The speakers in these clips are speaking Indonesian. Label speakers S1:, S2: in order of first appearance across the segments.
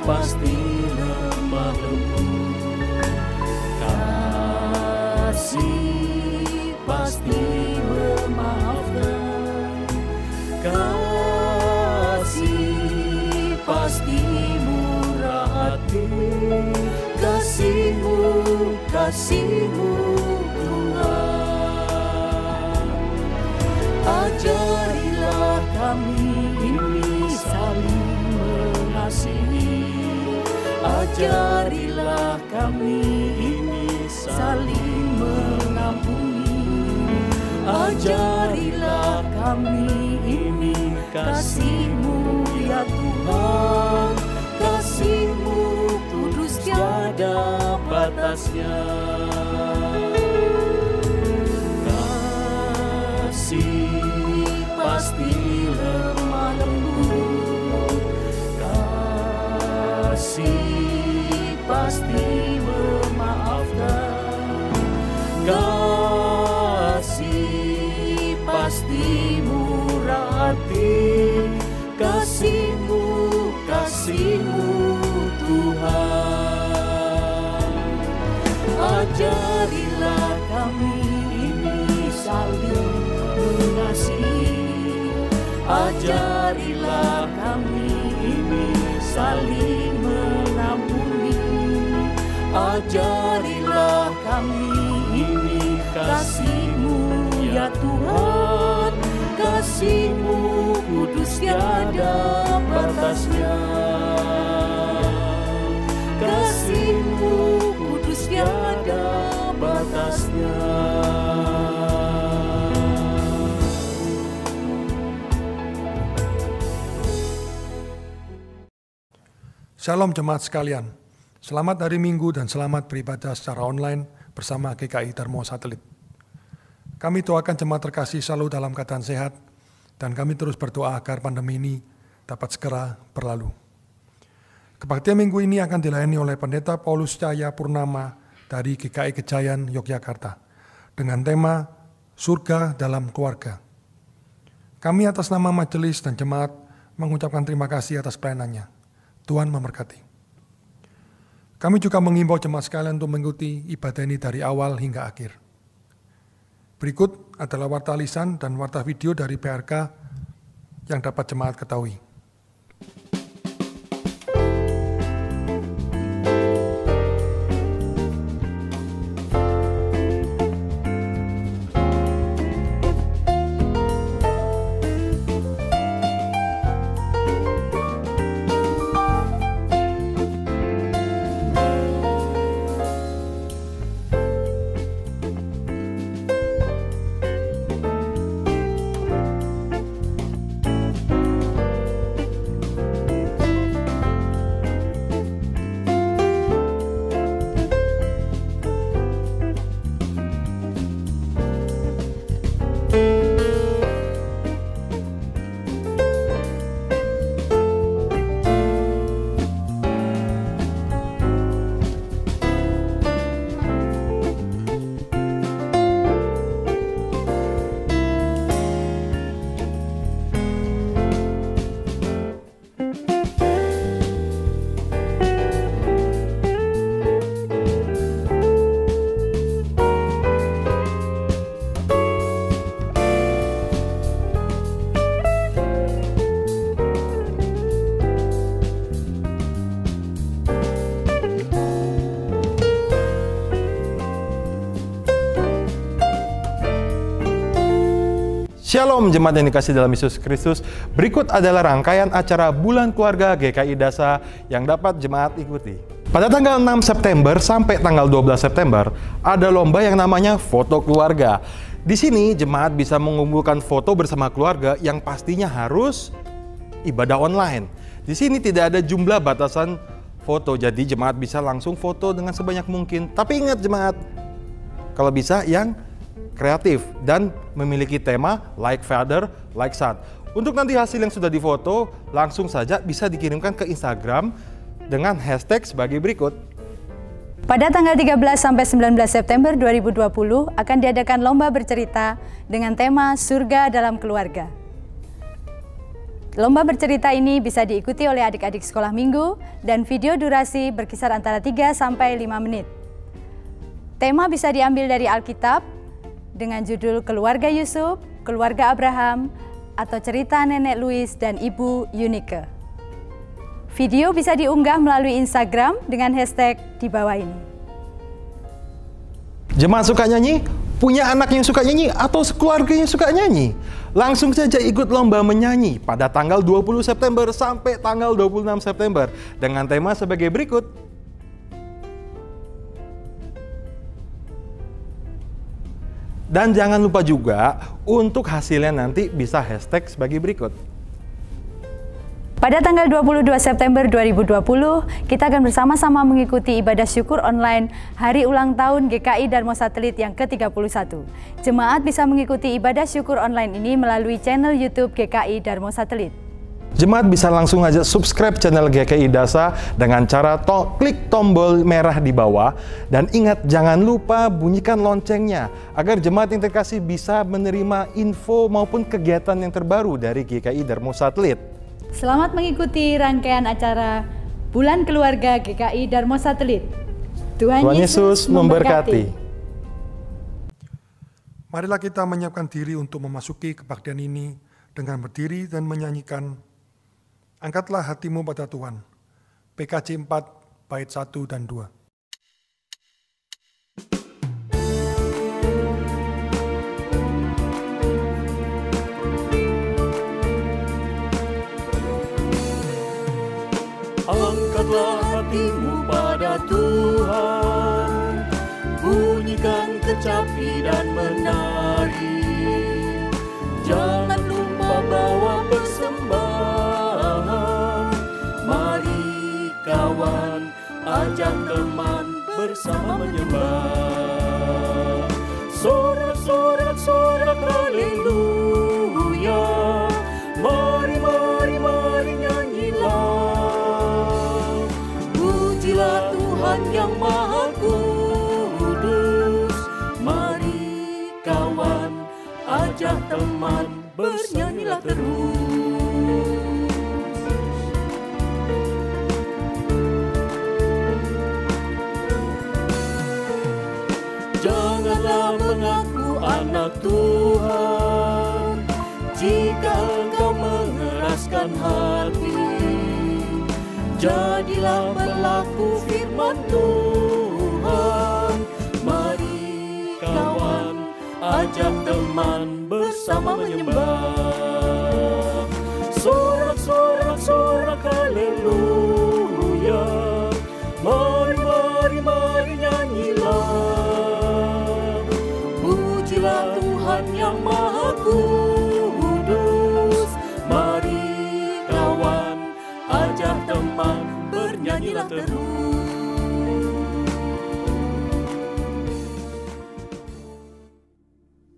S1: pasti lemah lembut, kasih pasti memaafkan, kasih pasti murah hati, kasih-Mu Tuhan. Ajarilah kami ini saling mengasihi, ajarilah kami ini saling mengampuni, ajarilah kami ini kasih-Mu ya Tuhan, kasih-Mu kudus tiada batasnya. Kasih pasti lemah lembut, kasih pasti memaafkan, kasih pasti murah hati, kasih-Mu Tuhan. Ajarilah kami ini saling mengasihi, ajarilah kami ini saling mengampuni, ajarilah kami ini kasih-Mu ya Tuhan, kasih-Mu kudus tiada batasnya, kasih-Mu kudus tiada batasnya.
S2: Shalom jemaat sekalian, selamat hari Minggu dan selamat beribadah secara online bersama GKI Darmo Satelit. Kami doakan jemaat terkasih selalu dalam keadaan sehat dan kami terus berdoa agar pandemi ini dapat segera berlalu. Kebaktian minggu ini akan dilayani oleh Pendeta Paulus Cahaya Purnama dari GKI Gejayan, Yogyakarta dengan tema Surga dalam Keluarga. Kami atas nama majelis dan jemaat mengucapkan terima kasih atas pelayanannya. Tuhan memberkati. Kami juga mengimbau jemaat sekalian untuk mengikuti ibadah ini dari awal hingga akhir. Berikut adalah warta lisan dan warta video dari PRK yang dapat jemaat ketahui.
S3: Shalom jemaat yang dikasih dalam Yesus Kristus. Berikut adalah rangkaian acara Bulan Keluarga GKI Dasa yang dapat jemaat ikuti. Pada tanggal 6 September sampai tanggal 12 September ada lomba yang namanya Foto Keluarga. Di sini jemaat bisa mengumpulkan foto bersama keluarga yang pastinya harus ibadah online. Di sini tidak ada jumlah batasan foto, jadi jemaat bisa langsung foto dengan sebanyak mungkin. Tapi ingat jemaat, kalau bisa yang kreatif dan memiliki tema like father, like son. Untuk nanti hasil yang sudah difoto, langsung saja bisa dikirimkan ke Instagram dengan hashtag sebagai berikut.
S4: Pada tanggal 13 sampai 19 September 2020 akan diadakan lomba bercerita dengan tema Surga dalam Keluarga. Lomba bercerita ini bisa diikuti oleh adik-adik sekolah minggu dan video durasi berkisar antara 3 sampai 5 menit. Tema bisa diambil dari Alkitab dengan judul Keluarga Yusuf, Keluarga Abraham, atau cerita Nenek Louis dan Ibu Yunike. Video bisa diunggah melalui Instagram dengan hashtag di bawah ini.
S3: Jemaat suka nyanyi? Punya anak yang suka nyanyi atau sekeluarga yang suka nyanyi? Langsung saja ikut lomba menyanyi pada tanggal 20 September sampai tanggal 26 September dengan tema sebagai berikut. Dan jangan lupa juga untuk hasilnya nanti bisa hashtag sebagai berikut.
S4: Pada tanggal 22 September 2020, kita akan bersama-sama mengikuti ibadah syukur online Hari Ulang Tahun GKI Darmo Satelit yang ke-31. Jemaat bisa mengikuti ibadah syukur online ini melalui channel YouTube GKI Darmo Satelit.
S3: Jemaat bisa langsung aja subscribe channel GKI Dasa dengan cara klik tombol merah di bawah. Dan ingat, jangan lupa bunyikan loncengnya agar jemaat yang terkasih bisa menerima info maupun kegiatan yang terbaru dari GKI Darmo Satelit.
S4: Selamat mengikuti rangkaian acara Bulan Keluarga GKI Darmo Satelit. Tuhan Yesus memberkati.
S2: Marilah kita menyiapkan diri untuk memasuki kebaktian ini dengan berdiri dan menyanyikan Angkatlah Hatimu pada Tuhan. PKJ 4 bait 1 dan 2.
S1: Angkatlah hatimu pada Tuhan, bunyikan kecapi dan menari. Jangan lupa bawa persembahan. Mari kawan, ajak teman bersama menyembah. Sorak-sorak, sorak, haleluya. Mari, mari, mari nyanyilah. Pujilah Tuhan yang Maha Kudus. Mari kawan, ajak teman, bernyanyilah terus. Janganlah mengaku anak Tuhan jika engkau mengeraskan hati. Jadilah pelaku firman Tuhan. Mari kawan, ajak teman bersama menyembah. Sorak, sorak, sorak, haleluya. Mari, mari, mari nyanyilah. Pujilah Tuhan yang Maha Kudus. Mari kawan, ajak teman, bernyanyilah terus.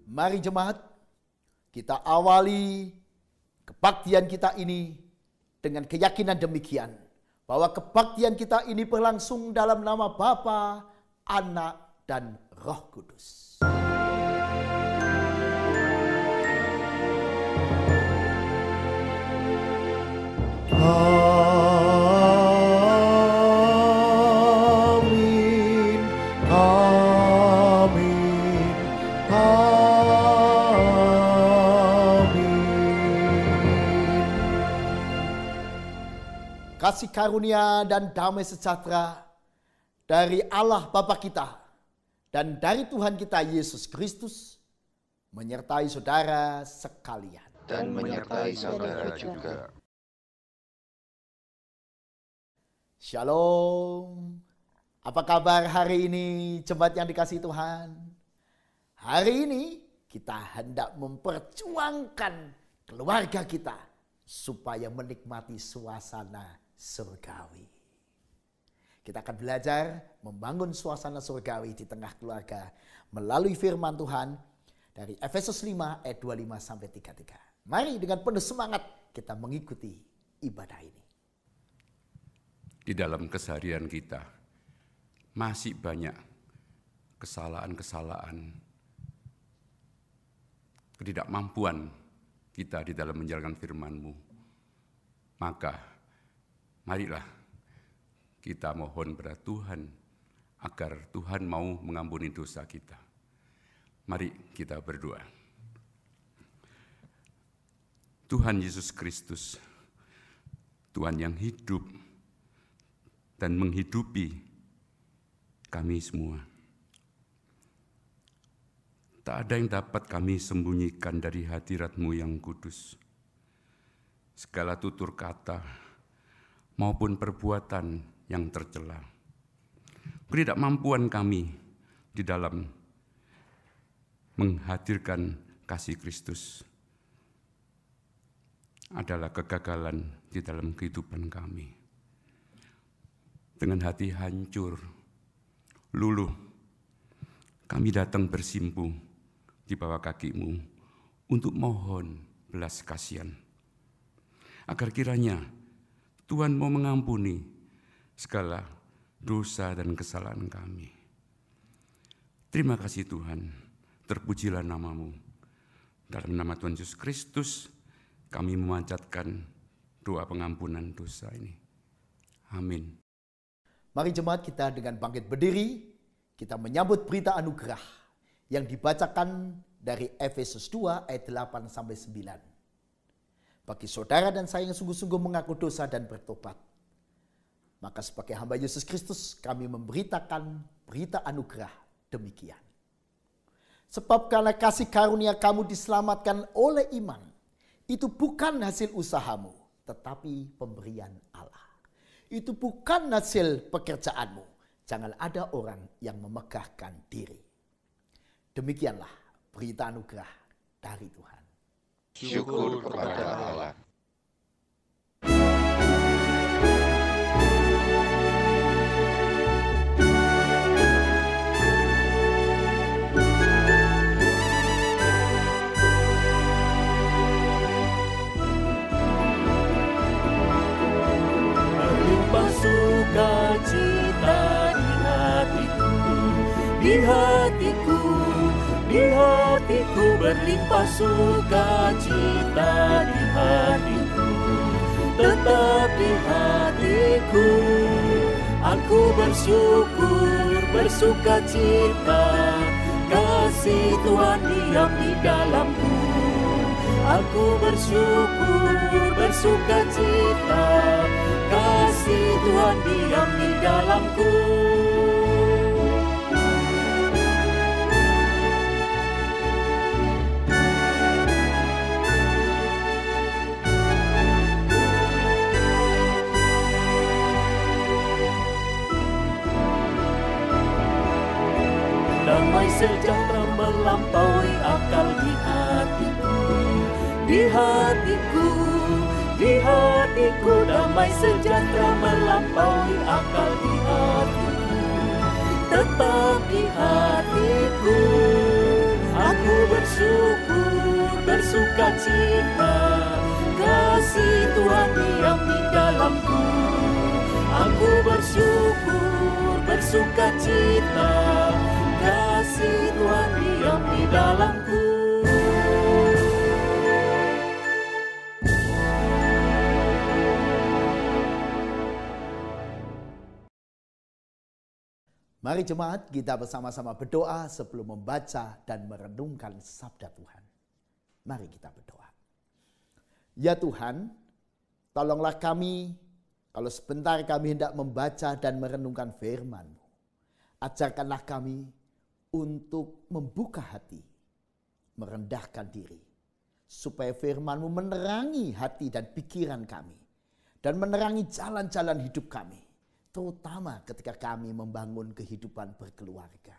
S5: Mari jemaat, kita awali kebaktian kita ini dengan keyakinan demikian, bahwa kebaktian kita ini berlangsung dalam nama Bapa, Anak, dan Roh Kudus.
S6: Amin, amin, amin.
S5: Kasih karunia dan damai sejahtera dari Allah Bapa kita dan dari Tuhan kita Yesus Kristus menyertai saudara sekalian.
S7: Dan menyertai saudara juga.
S5: Shalom. Apa kabar hari ini jemaat yang dikasihi Tuhan? Hari ini kita hendak memperjuangkan keluarga kita supaya menikmati suasana surgawi. Kita akan belajar membangun suasana surgawi di tengah keluarga melalui firman Tuhan dari Efesus 5 ayat 25 sampai 33. Mari dengan penuh semangat kita mengikuti ibadah ini.
S8: Di dalam keseharian kita masih banyak kesalahan-kesalahan, ketidakmampuan kita di dalam menjalankan firman-Mu. Maka marilah kita mohon kepada Tuhan agar Tuhan mau mengampuni dosa kita. Mari kita berdoa. Tuhan Yesus Kristus, Tuhan yang hidup dan menghidupi kami semua. Tak ada yang dapat kami sembunyikan dari hadirat-Mu yang kudus. Segala tutur kata maupun perbuatan yang tercela. Ketidakmampuan kami di dalam menghadirkan kasih Kristus adalah kegagalan di dalam kehidupan kami. Dengan hati hancur, luluh, kami datang bersimpu di bawah kaki-Mu untuk mohon belas kasihan. Agar kiranya Tuhan mau mengampuni segala dosa dan kesalahan kami. Terima kasih Tuhan, terpujilah nama-Mu. Dalam nama Tuhan Yesus Kristus, kami memanjatkan doa pengampunan dosa ini. Amin.
S5: Mari jemaat kita dengan bangkit berdiri, kita menyambut berita anugerah yang dibacakan dari Efesus 2 ayat 8 sampai 9. Bagi saudara dan saya yang sungguh-sungguh mengaku dosa dan bertobat, maka sebagai hamba Yesus Kristus kami memberitakan berita anugerah demikian. Sebab karena kasih karunia kamu diselamatkan oleh iman, itu bukan hasil usahamu, tetapi pemberian Allah. Itu bukan hasil pekerjaanmu. Jangan ada orang yang memegahkan diri. Demikianlah berita anugerah dari Tuhan.
S7: Syukur kepada Allah.
S1: Berlimpah sukacita di hatiku, di hatiku. Di hatiku berlimpah sukacita di hatiku, tetap di hatiku. Aku bersyukur, bersukacita, kasih Tuhan diam di dalamku. Aku bersyukur, bersukacita, kasih Tuhan diam di dalamku. Damai sejahtera melampaui akal di hatiku, di hatiku, di hatiku. Damai sejahtera melampaui akal di hatiku, tetap di hatiku. Aku bersyukur, bersukacita, kasih Tuhan diam di dalamku. Aku bersyukur, bersukacita, kasih Tuhan diam di dalamku.
S5: Mari jemaat kita bersama-sama berdoa sebelum membaca dan merenungkan sabda Tuhan. Mari kita berdoa. Ya Tuhan, tolonglah kami kalau sebentar kami hendak membaca dan merenungkan firman-Mu. Ajarkanlah kami untuk membuka hati, merendahkan diri, supaya firman-Mu menerangi hati dan pikiran kami, dan menerangi jalan-jalan hidup kami, terutama ketika kami membangun kehidupan berkeluarga.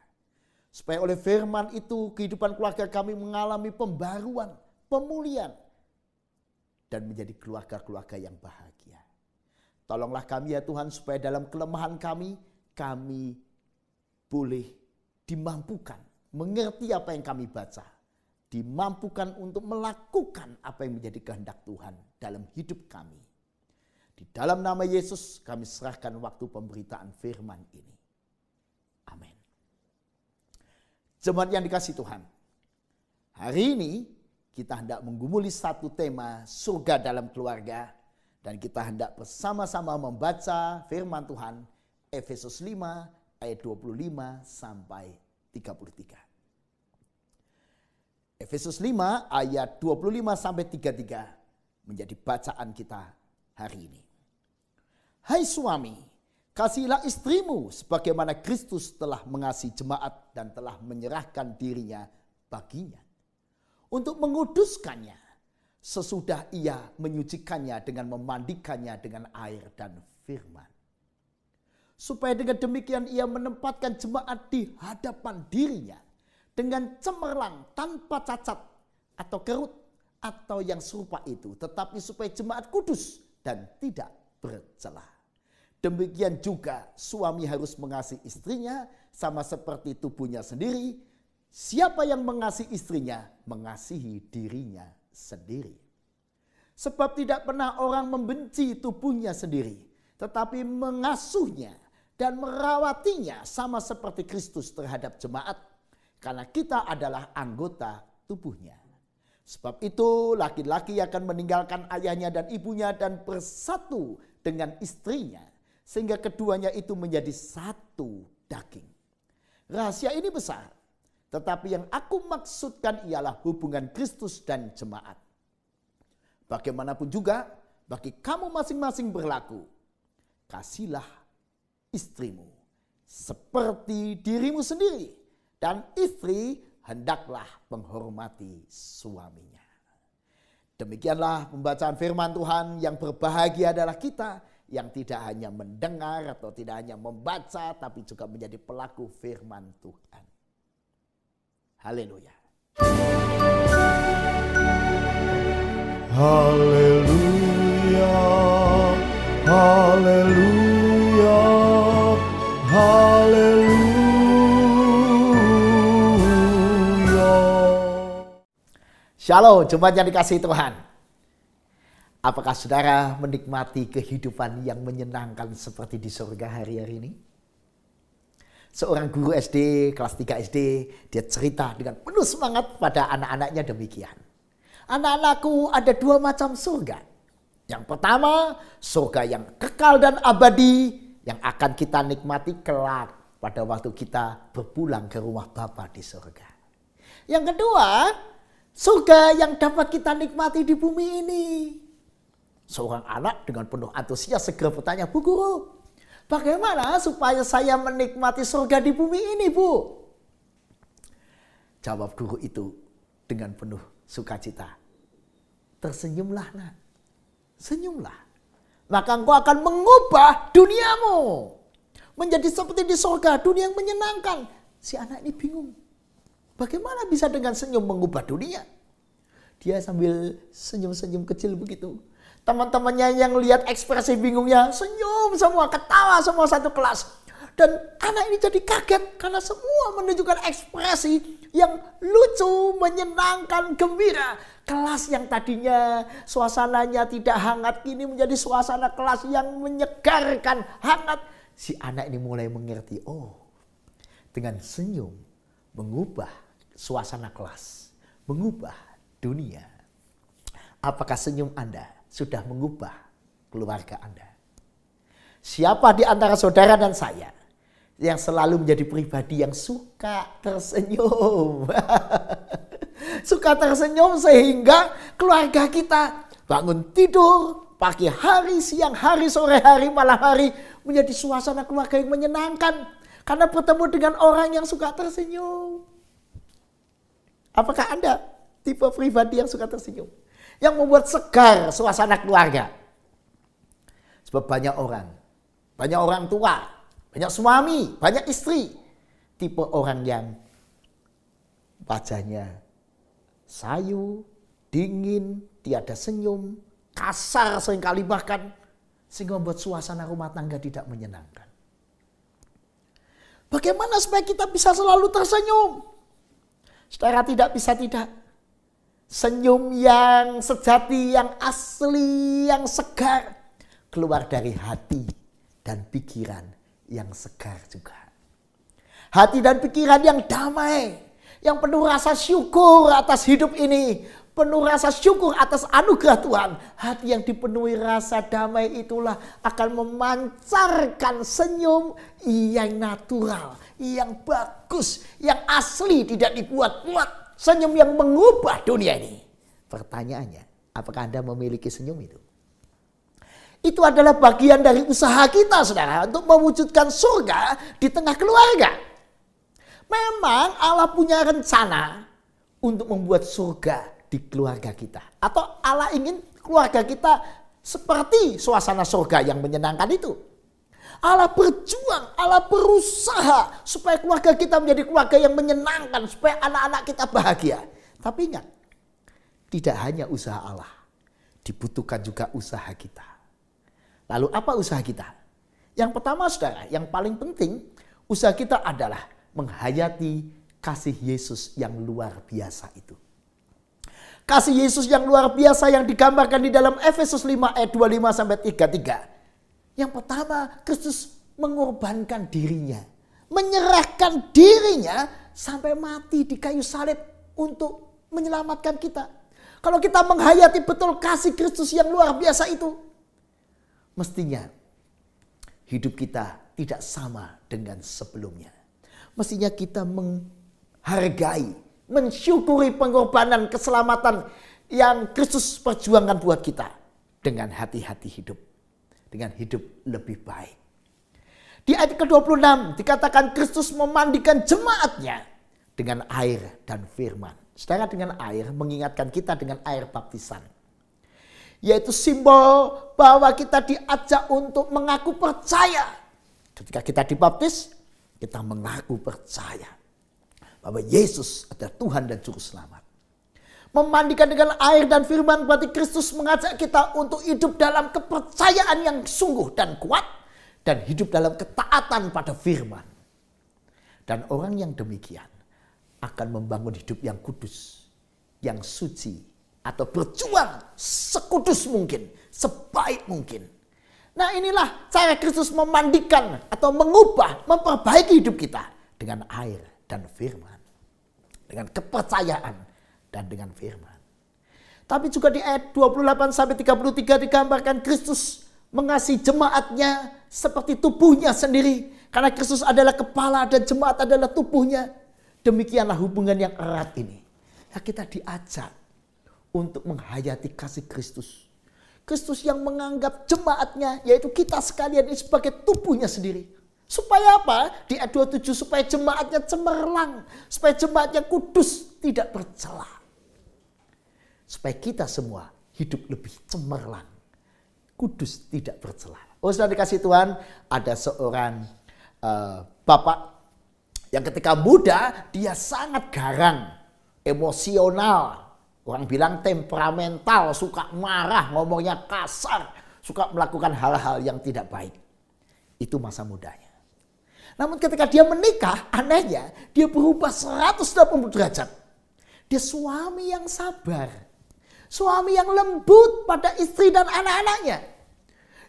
S5: Supaya oleh firman itu kehidupan keluarga kami mengalami pembaruan, pemulihan, dan menjadi keluarga-keluarga yang bahagia. Tolonglah kami ya Tuhan supaya dalam kelemahan kami boleh dimampukan mengerti apa yang kami baca. Dimampukan untuk melakukan apa yang menjadi kehendak Tuhan dalam hidup kami. Di dalam nama Yesus kami serahkan waktu pemberitaan firman ini. Amin. Jemaat yang dikasihi Tuhan, hari ini kita hendak menggumuli satu tema surga dalam keluarga Dan kita hendak bersama-sama membaca firman Tuhan Efesus 5 ayat 25 sampai 33. Efesus 5 ayat 25 sampai 33 menjadi bacaan kita hari ini. Hai suami, kasihilah istrimu sebagaimana Kristus telah mengasihi jemaat dan telah menyerahkan dirinya baginya untuk menguduskannya sesudah ia menyucikannya dengan memandikannya dengan air dan firman. Supaya dengan demikian ia menempatkan jemaat di hadapan dirinya dengan cemerlang tanpa cacat atau kerut atau yang serupa itu, tetapi supaya jemaat kudus dan tidak bercela. Demikian juga suami harus mengasihi istrinya sama seperti tubuhnya sendiri. Siapa yang mengasihi istrinya mengasihi dirinya sendiri. Sebab tidak pernah orang membenci tubuhnya sendiri, tetapi mengasuhnya dan merawatinya sama seperti Kristus terhadap jemaat, karena kita adalah anggota tubuhnya. Sebab itu laki-laki akan meninggalkan ayahnya dan ibunya dan bersatu dengan istrinya, sehingga keduanya itu menjadi satu daging. Rahasia ini besar, tetapi yang aku maksudkan ialah hubungan Kristus dan jemaat. Bagaimanapun juga bagi kamu masing-masing berlaku, kasihlah istrimu seperti dirimu sendiri, dan istri hendaklah menghormati suaminya. Demikianlah pembacaan firman Tuhan. Yang berbahagia adalah kita yang tidak hanya mendengar atau tidak hanya membaca, tapi juga menjadi pelaku firman Tuhan. Haleluya.
S6: Haleluya, haleluya, haleluya.
S5: Shalom, jemaat yang dikasihi Tuhan. Apakah saudara menikmati kehidupan yang menyenangkan seperti di surga hari-hari ini? Seorang guru SD, kelas 3 SD, dia cerita dengan penuh semangat pada anak-anaknya demikian. Anak-anakku, ada 2 macam surga. Yang pertama, surga yang kekal dan abadi yang akan kita nikmati kelak pada waktu kita berpulang ke rumah Bapa di surga. Yang kedua, surga yang dapat kita nikmati di bumi ini. Seorang anak dengan penuh antusias segera bertanya, Bu Guru, bagaimana supaya saya menikmati surga di bumi ini, Bu? Jawab guru itu dengan penuh sukacita. Tersenyumlah, nak. Senyumlah. Maka engkau akan mengubah duniamu menjadi seperti di surga, dunia yang menyenangkan. Si anak ini bingung. Bagaimana bisa dengan senyum mengubah dunia? Dia sambil senyum-senyum kecil begitu. Teman-temannya yang lihat ekspresi bingungnya, senyum semua, ketawa semua satu kelas. Dan anak ini jadi kaget karena semua menunjukkan ekspresi yang lucu, menyenangkan, gembira. Kelas yang tadinya suasananya tidak hangat, kini menjadi suasana kelas yang menyegarkan, hangat. Si anak ini mulai mengerti, oh, dengan senyum mengubah suasana kelas, mengubah dunia. Apakah senyum Anda sudah mengubah keluarga Anda? Siapa di antara saudara dan saya yang selalu menjadi pribadi yang suka tersenyum? Suka tersenyum sehingga keluarga kita bangun tidur, pagi hari, siang hari, sore hari, malam hari menjadi suasana keluarga yang menyenangkan. Karena bertemu dengan orang yang suka tersenyum. Apakah Anda tipe pribadi yang suka tersenyum? Yang membuat segar suasana keluarga. Sebab banyak orang tua, banyak suami, banyak istri. Tipe orang yang wajahnya sayu, dingin, tiada senyum, kasar seringkali bahkan. Sehingga membuat suasana rumah tangga tidak menyenangkan. Bagaimana supaya kita bisa selalu tersenyum? Saudara, tidak bisa tidak. Senyum yang sejati, yang asli, yang segar. Keluar dari hati dan pikiran yang segar juga. Hati dan pikiran yang damai. yang penuh rasa syukur atas hidup ini, penuh rasa syukur atas anugerah Tuhan. Hati yang dipenuhi rasa damai itulah akan memancarkan senyum yang natural, yang bagus, yang asli, tidak dibuat-buat. Senyum yang mengubah dunia ini. Pertanyaannya, apakah Anda memiliki senyum itu? Itu adalah bagian dari usaha kita, saudara, untuk mewujudkan surga di tengah keluarga. Memang Allah punya rencana untuk membuat surga di keluarga kita. Atau Allah ingin keluarga kita seperti suasana surga yang menyenangkan itu. Allah berjuang, Allah berusaha supaya keluarga kita menjadi keluarga yang menyenangkan, supaya anak-anak kita bahagia. Tapi ingat, tidak hanya usaha Allah, dibutuhkan juga usaha kita. Lalu apa usaha kita? Yang pertama, saudara, yang paling penting, usaha kita adalah menghayati kasih Yesus yang luar biasa itu. Kasih Yesus yang luar biasa yang digambarkan di dalam Efesus 5 ayat 25 sampai 33. Yang pertama, Kristus mengorbankan dirinya, menyerahkan dirinya sampai mati di kayu salib untuk menyelamatkan kita. Kalau kita menghayati betul kasih Kristus yang luar biasa itu, mestinya hidup kita tidak sama dengan sebelumnya. Mestinya kita menghargai, mensyukuri pengorbanan keselamatan yang Kristus perjuangkan buat kita dengan hati-hati hidup, dengan hidup lebih baik. Di ayat ke-26 dikatakan Kristus memandikan jemaatnya dengan air dan firman. Saudara, dengan air mengingatkan kita dengan air baptisan. Yaitu simbol bahwa kita diajak untuk mengaku percaya. Ketika kita dibaptis, kita mengaku percaya bahwa Yesus adalah Tuhan dan Juru Selamat. Memandikan dengan air dan firman berarti Kristus mengajak kita untuk hidup dalam kepercayaan yang sungguh dan kuat. Dan hidup dalam ketaatan pada firman. Dan orang yang demikian akan membangun hidup yang kudus, yang suci, atau berjuang sekudus mungkin, sebaik mungkin. Nah, inilah cara Kristus memandikan atau mengubah, memperbaiki hidup kita dengan air dan firman. Dengan kepercayaan dan dengan firman. Tapi juga di ayat 28 sampai 33 digambarkan Kristus mengasihi jemaatnya seperti tubuhnya sendiri. Karena Kristus adalah kepala dan jemaat adalah tubuhnya. Demikianlah hubungan yang erat ini. Ya, kita diajak untuk menghayati kasih Kristus. Kristus yang menganggap jemaatnya, yaitu kita sekalian ini sebagai tubuhnya sendiri. Supaya apa? Di ayat 27, supaya jemaatnya cemerlang. Supaya jemaatnya kudus, tidak bercela. Supaya kita semua hidup lebih cemerlang. Kudus, tidak bercela. Oh, sudah dikasih Tuhan, ada seorang bapak yang ketika muda, dia sangat garang, emosional. Orang bilang temperamental, suka marah, ngomongnya kasar, suka melakukan hal-hal yang tidak baik. Itu masa mudanya. Namun ketika dia menikah, anehnya dia berubah 180 derajat. Dia suami yang sabar. Suami yang lembut pada istri dan anak-anaknya.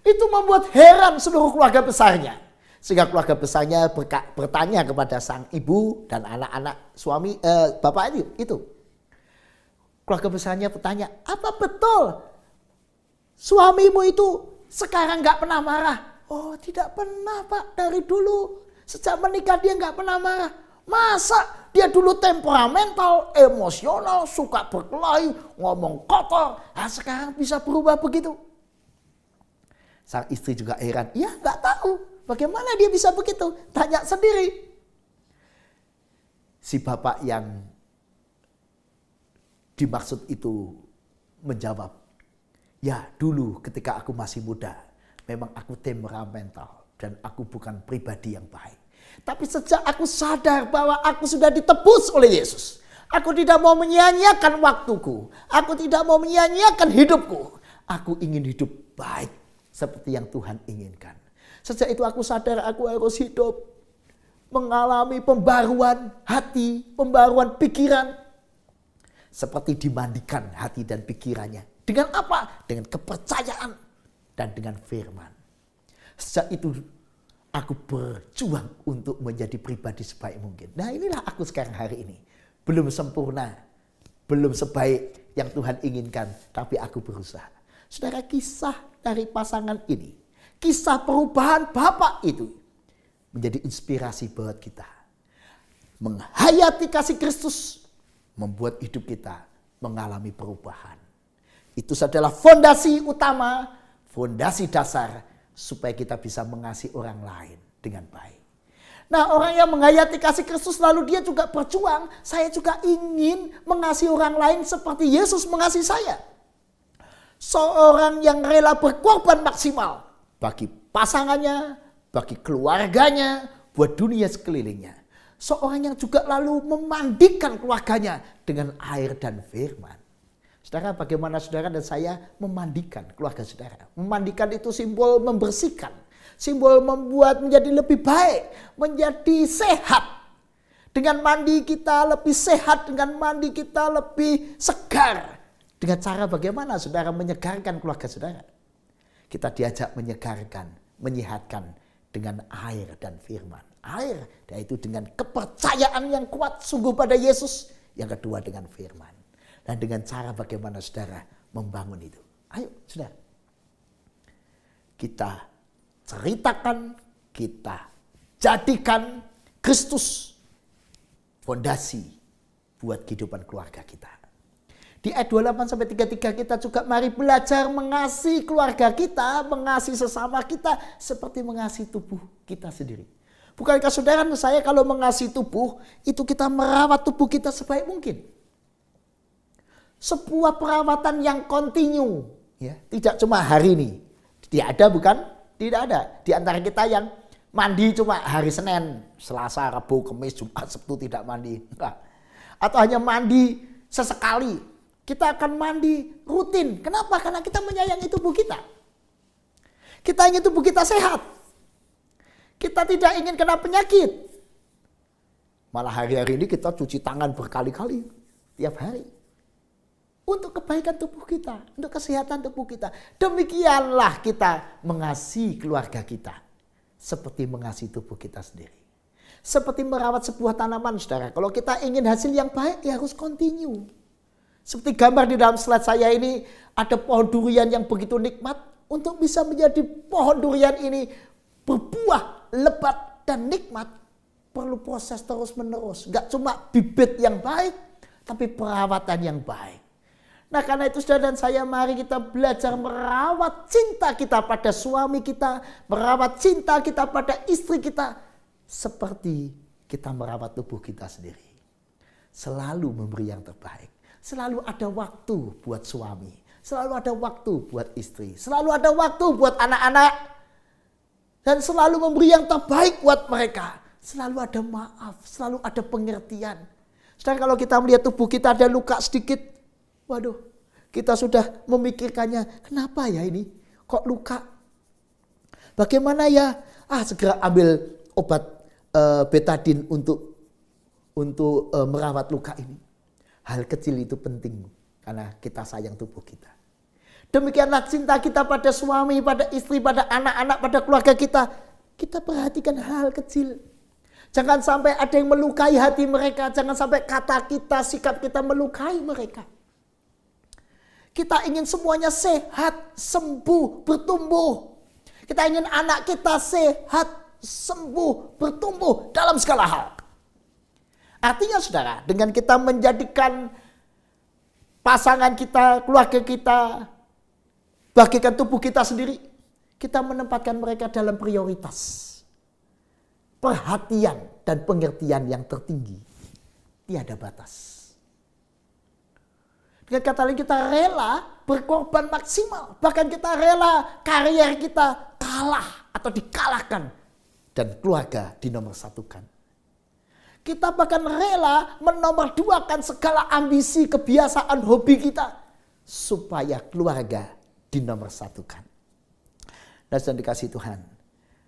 S5: Itu membuat heran seluruh keluarga besarnya. Sehingga keluarga besarnya bertanya kepada sang ibu dan anak-anak suami bapak itu. Keluarga besarnya bertanya, apa betul suamimu itu sekarang gak pernah marah? Oh, tidak pernah, Pak, dari dulu. Sejak menikah dia gak pernah marah. Masa dia dulu temperamental, emosional, suka berkelahi, ngomong kotor. Nah, sekarang bisa berubah begitu. Sang istri juga heran. Ya, gak tahu. Bagaimana dia bisa begitu? Tanya sendiri. Si bapak yang dimaksud itu menjawab, ya dulu ketika aku masih muda, memang aku temperamental dan aku bukan pribadi yang baik. Tapi sejak aku sadar bahwa aku sudah ditebus oleh Yesus, aku tidak mau menyia-nyiakan waktuku, aku tidak mau menyia-nyiakan hidupku. Aku ingin hidup baik seperti yang Tuhan inginkan. Sejak itu aku sadar aku harus hidup mengalami pembaruan hati, pembaruan pikiran. Seperti dimandikan hati dan pikirannya. Dengan apa? Dengan kepercayaan dan dengan firman. Sejak itu aku berjuang untuk menjadi pribadi sebaik mungkin. Nah, inilah aku sekarang hari ini. belum sempurna, belum sebaik yang Tuhan inginkan, tapi aku berusaha. Saudara, kisah dari pasangan ini, kisah perubahan Bapak itu menjadi inspirasi buat kita. Menghayati kasih Kristus membuat hidup kita mengalami perubahan. Itu adalah fondasi utama, fondasi dasar supaya kita bisa mengasihi orang lain dengan baik. Nah, orang yang menghayati kasih Kristus lalu dia juga berjuang. Saya juga ingin mengasihi orang lain seperti Yesus mengasihi saya. Seorang yang rela berkorban maksimal bagi pasangannya, bagi keluarganya, buat dunia sekelilingnya. Seorang yang juga lalu memandikan keluarganya dengan air dan firman. Saudara, bagaimana saudara dan saya memandikan keluarga saudara? Memandikan itu simbol membersihkan. Simbol membuat menjadi lebih baik, menjadi sehat. Dengan mandi kita lebih sehat, dengan mandi kita lebih segar. Dengan cara bagaimana saudara menyegarkan keluarga saudara? Kita diajak menyegarkan, menyehatkan dengan air dan firman. Air, yaitu dengan kepercayaan yang kuat sungguh pada Yesus. Yang kedua dengan firman. Dan dengan cara bagaimana saudara membangun itu. Ayo saudara. Kita ceritakan, kita jadikan Kristus fondasi buat kehidupan keluarga kita. Di ayat 28-33 kita juga mari belajar mengasihi keluarga kita, mengasihi sesama kita seperti mengasihi tubuh kita sendiri. Bukankah saudara dan saya kalau mengasihi tubuh, itu kita merawat tubuh kita sebaik mungkin. Sebuah perawatan yang kontinu, ya, tidak cuma hari ini. Tidak ada bukan? Tidak ada. Di antara kita yang mandi cuma hari Senin, Selasa, Rabu, Kamis, Jumat, Sabtu tidak mandi. Enggak. Atau hanya mandi sesekali. Kita akan mandi rutin. Kenapa? Karena kita menyayangi tubuh kita. Kita ingin tubuh kita sehat. Kita tidak ingin kena penyakit. Malah hari-hari ini kita cuci tangan berkali-kali. Tiap hari. Untuk kebaikan tubuh kita, untuk kesehatan tubuh kita. Demikianlah kita mengasihi keluarga kita. Seperti mengasihi tubuh kita sendiri. Seperti merawat sebuah tanaman, saudara. Kalau kita ingin hasil yang baik, ya harus continue. Seperti gambar di dalam slide saya ini, ada pohon durian yang begitu nikmat. Untuk bisa menjadi pohon durian ini berbuah, lebat, dan nikmat. Perlu proses terus menerus. Gak cuma bibit yang baik, tapi perawatan yang baik. Nah, karena itu saudara dan saya, mari kita belajar merawat cinta kita pada suami kita, merawat cinta kita pada istri kita, seperti kita merawat tubuh kita sendiri. Selalu memberi yang terbaik. Selalu ada waktu buat suami, selalu ada waktu buat istri, selalu ada waktu buat anak-anak, dan selalu memberi yang terbaik buat mereka. Selalu ada maaf, selalu ada pengertian. Saudara, kalau kita melihat tubuh kita ada luka sedikit, waduh, kita sudah memikirkannya, kenapa ya ini? Kok luka? Bagaimana ya? Segera ambil obat betadin untuk merawat luka ini. Hal kecil itu penting karena kita sayang tubuh kita. Demikianlah cinta kita pada suami, pada istri, pada anak-anak, pada keluarga kita. Kita perhatikan hal kecil. Jangan sampai ada yang melukai hati mereka. Jangan sampai kata kita, sikap kita melukai mereka. Kita ingin semuanya sehat, sembuh, bertumbuh. Kita ingin anak kita sehat, sembuh, bertumbuh dalam segala hal. Artinya saudara, dengan kita menjadikan pasangan kita, keluarga kita, bagikan tubuh kita sendiri, kita menempatkan mereka dalam prioritas. Perhatian dan pengertian yang tertinggi. Tiada batas. Dengan kata lain kita rela berkorban maksimal. Bahkan kita rela karier kita kalah atau dikalahkan. Dan keluarga dinomorsatukan. Kita bahkan rela menomorduakan segala ambisi, kebiasaan, hobi kita. Supaya keluarga dinomorsatukan. Dan sudah dikasih Tuhan.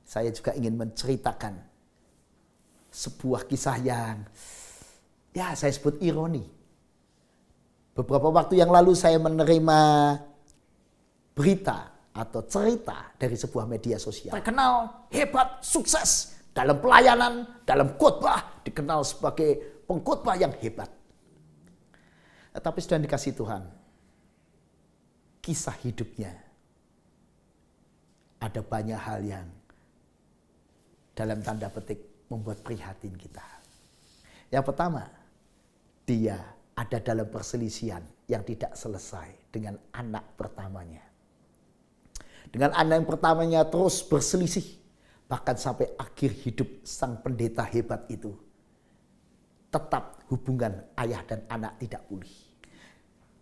S5: Saya juga ingin menceritakan sebuah kisah yang saya sebut ironi. Beberapa waktu yang lalu saya menerima berita atau cerita dari sebuah media sosial. Terkenal, hebat, sukses dalam pelayanan, dalam khotbah, dikenal sebagai pengkhotbah yang hebat. Tetapi sudah dikasih Tuhan, kisah hidupnya ada banyak hal yang dalam tanda petik membuat prihatin kita. Yang pertama, dia ada dalam perselisihan yang tidak selesai dengan anak pertamanya. Dengan anak yang pertamanya terus berselisih, bahkan sampai akhir hidup sang pendeta hebat itu. Tetap hubungan ayah dan anak tidak pulih.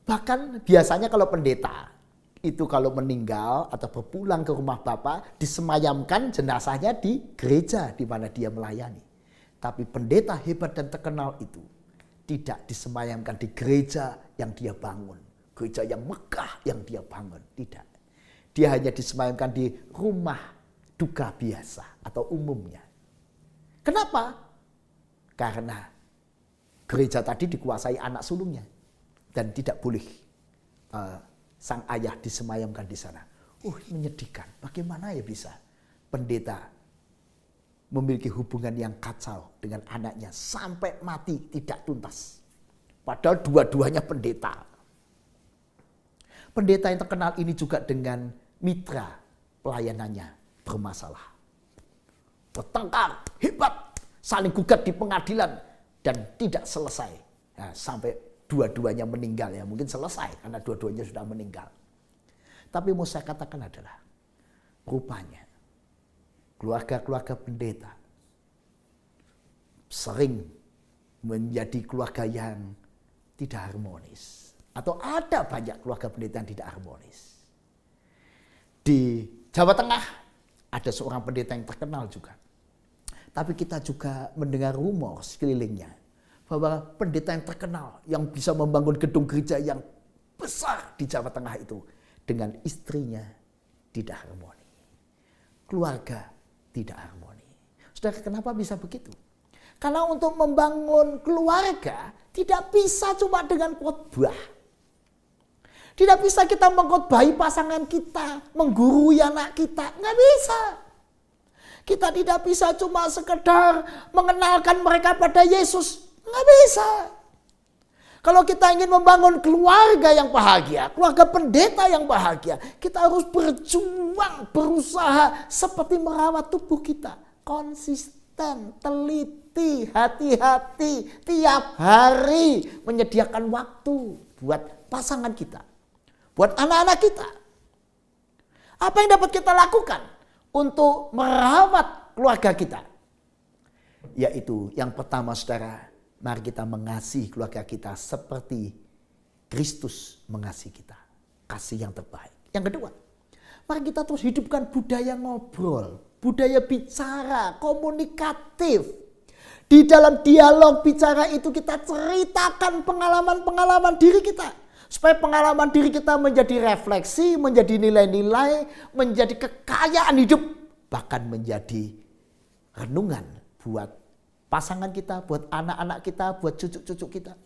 S5: Bahkan biasanya kalau pendeta itu kalau meninggal atau berpulang ke rumah Bapa, disemayamkan jenazahnya di gereja di mana dia melayani. Tapi pendeta hebat dan terkenal itu tidak disemayamkan di gereja yang dia bangun. Gereja yang megah yang dia bangun. Tidak. Dia hanya disemayamkan di rumah duka biasa atau umumnya. Kenapa? Karena gereja tadi dikuasai anak sulungnya. Dan tidak boleh sang ayah disemayamkan di sana. Menyedihkan. Bagaimana ya bisa pendeta memiliki hubungan yang kacau dengan anaknya sampai mati tidak tuntas. Padahal dua-duanya pendeta. Pendeta yang terkenal ini juga dengan mitra pelayanannya bermasalah. Bertengkar, hebat, saling gugat di pengadilan dan tidak selesai. Nah, sampai dua-duanya meninggal ya. Mungkin selesai karena dua-duanya sudah meninggal. Tapi mau saya katakan adalah rupanya keluarga-keluarga pendeta sering menjadi keluarga yang tidak harmonis. Atau ada banyak keluarga pendeta yang tidak harmonis. Di Jawa Tengah ada seorang pendeta yang terkenal juga. Tapi kita juga mendengar rumor sekelilingnya bahwa pendeta yang terkenal yang bisa membangun gedung gereja yang besar di Jawa Tengah itu dengan istrinya tidak harmoni. Keluarga tidak harmoni. Saudara, kenapa bisa begitu? Karena untuk membangun keluarga tidak bisa cuma dengan khotbah. Tidak bisa kita mengkhotbahi pasangan kita, menggurui anak kita. Nggak bisa. Kita tidak bisa cuma sekedar mengenalkan mereka pada Yesus. Nggak bisa. Kalau kita ingin membangun keluarga yang bahagia, keluarga pendeta yang bahagia, kita harus berjuang, berusaha seperti merawat tubuh kita. Konsisten, teliti, hati-hati, tiap hari menyediakan waktu buat pasangan kita. Buat anak-anak kita. Apa yang dapat kita lakukan untuk merawat keluarga kita? Yaitu yang pertama saudara, mari kita mengasihi keluarga kita seperti Kristus mengasihi kita. Kasih yang terbaik. Yang kedua, mari kita terus hidupkan budaya ngobrol. Budaya bicara, komunikatif. Di dalam dialog bicara itu kita ceritakan pengalaman-pengalaman diri kita. Supaya pengalaman diri kita menjadi refleksi, menjadi nilai-nilai, menjadi kekayaan hidup. Bahkan menjadi renungan buat pasangan kita, buat anak-anak kita, buat cucu-cucu kita.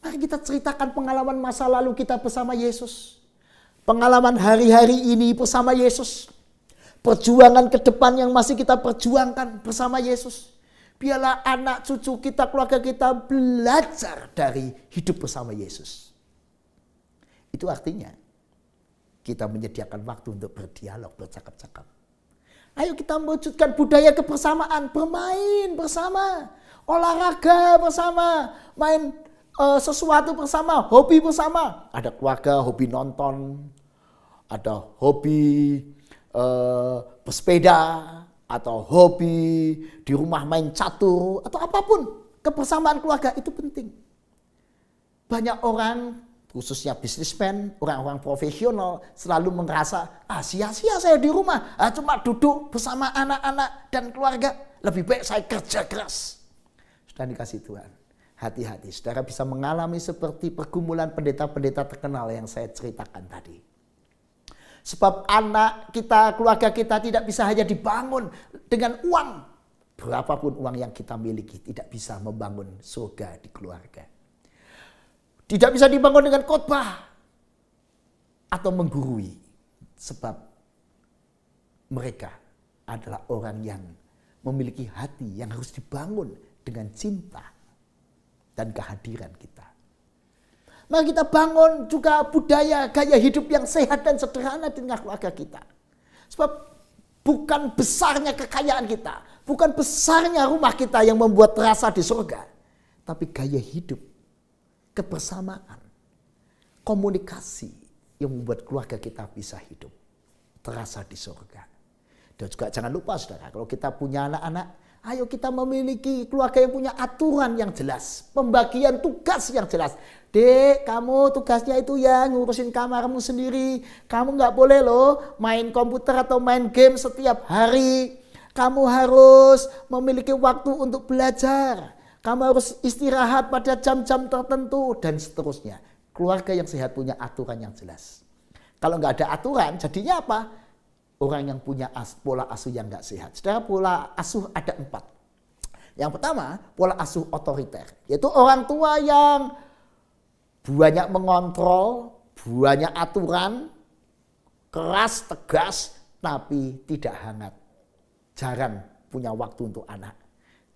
S5: Mari kita ceritakan pengalaman masa lalu kita bersama Yesus. Pengalaman hari-hari ini bersama Yesus. Perjuangan ke depan yang masih kita perjuangkan bersama Yesus. Biarlah anak cucu kita, keluarga kita belajar dari hidup bersama Yesus. Itu artinya kita menyediakan waktu untuk berdialog, bercakap-cakap. Ayo kita mewujudkan budaya kebersamaan, bermain bersama, olahraga bersama, main sesuatu bersama, hobi bersama. Ada keluarga hobi nonton, ada hobi bersepeda, atau hobi di rumah main catur, atau apapun. Kebersamaan keluarga itu penting. Banyak orang, khususnya bisnismen, orang-orang profesional selalu merasa, sia-sia saya di rumah, cuma duduk bersama anak-anak dan keluarga. Lebih baik saya kerja keras. Sudah dikasih Tuhan. Hati-hati, saudara bisa mengalami seperti pergumulan pendeta-pendeta terkenal yang saya ceritakan tadi. Sebab anak kita, keluarga kita tidak bisa hanya dibangun dengan uang. Berapapun uang yang kita miliki tidak bisa membangun surga di keluarga. Tidak bisa dibangun dengan khotbah atau menggurui. Sebab mereka adalah orang yang memiliki hati yang harus dibangun dengan cinta dan kehadiran kita. Mari kita bangun juga budaya gaya hidup yang sehat dan sederhana di tengah keluarga kita. Sebab bukan besarnya kekayaan kita, bukan besarnya rumah kita yang membuat terasa di surga, tapi gaya hidup, kebersamaan, komunikasi yang membuat keluarga kita bisa hidup terasa di surga. Dan juga jangan lupa saudara, kalau kita punya anak-anak, ayo kita memiliki keluarga yang punya aturan yang jelas, pembagian tugas yang jelas. Dek, kamu tugasnya itu ya ngurusin kamarmu sendiri. Kamu nggak boleh loh main komputer atau main game setiap hari. Kamu harus memiliki waktu untuk belajar. Kamu harus istirahat pada jam-jam tertentu dan seterusnya. Keluarga yang sehat punya aturan yang jelas. Kalau nggak ada aturan, jadinya apa? Orang yang punya pola asuh yang nggak sehat. Saudara, pola asuh ada 4. Yang pertama, pola asuh otoriter. Yaitu orang tua yang banyak mengontrol, banyak aturan, keras, tegas, tapi tidak hangat. Jarang punya waktu untuk anak.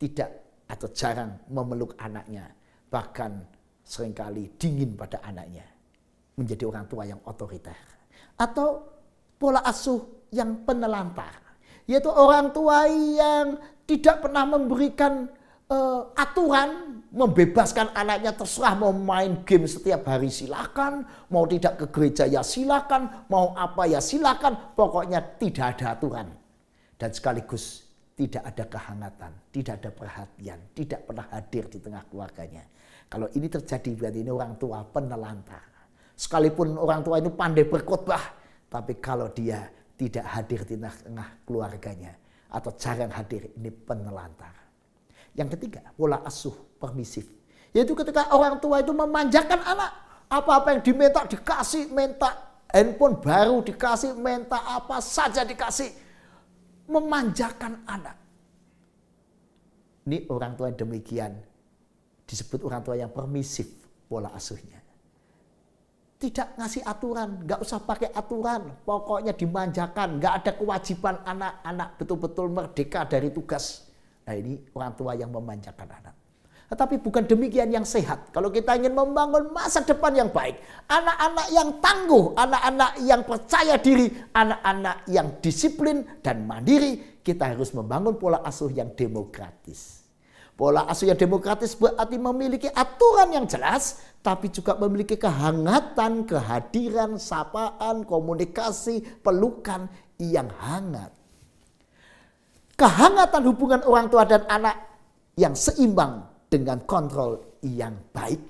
S5: Tidak atau jarang memeluk anaknya. Bahkan seringkali dingin pada anaknya. Menjadi orang tua yang otoriter. Atau pola asuh yang penelantar. Yaitu orang tua yang tidak pernah memberikan aturan, membebaskan anaknya terserah mau main game setiap hari silakan, mau tidak ke gereja ya silakan, mau apa ya silakan, pokoknya tidak ada aturan. Dan sekaligus tidak ada kehangatan, tidak ada perhatian, tidak pernah hadir di tengah keluarganya. Kalau ini terjadi berarti ini orang tua penelantar. Sekalipun orang tua itu pandai berkhotbah, tapi kalau dia tidak hadir di tengah keluarganya atau jarang hadir, ini penelantar. Yang ketiga, pola asuh permisif. Yaitu ketika orang tua itu memanjakan anak. Apa-apa yang diminta dikasih, minta handphone baru dikasih, minta apa saja dikasih. Memanjakan anak. Ini orang tua yang demikian disebut orang tua yang permisif pola asuhnya. Tidak ngasih aturan, nggak usah pakai aturan. Pokoknya dimanjakan, nggak ada kewajiban anak-anak betul-betul merdeka dari tugas. Nah, ini orang tua yang memanjakan anak. Tetapi bukan demikian yang sehat. Kalau kita ingin membangun masa depan yang baik, anak-anak yang tangguh, anak-anak yang percaya diri, anak-anak yang disiplin dan mandiri, kita harus membangun pola asuh yang demokratis. Pola asuh yang demokratis berarti memiliki aturan yang jelas, tapi juga memiliki kehangatan, kehadiran, sapaan, komunikasi, pelukan yang hangat. Kehangatan hubungan orang tua dan anak yang seimbang dengan kontrol yang baik,